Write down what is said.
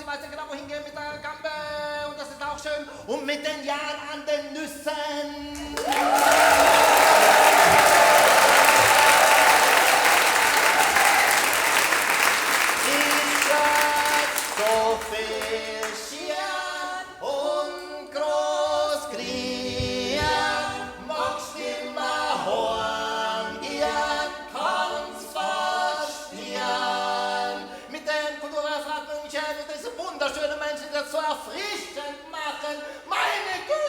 weißt ja genau, wohin gehen mit der Gambe. Und das ist auch schön. Und mit den Jahren an den Nüssen. Ist das so viel und groß kriegen, magst immer hören, ihr kann's verstehen. Mit dem Kulturreferat München und diese wunderschönen Menschen, die das so erfrischend machen. Meine Güte!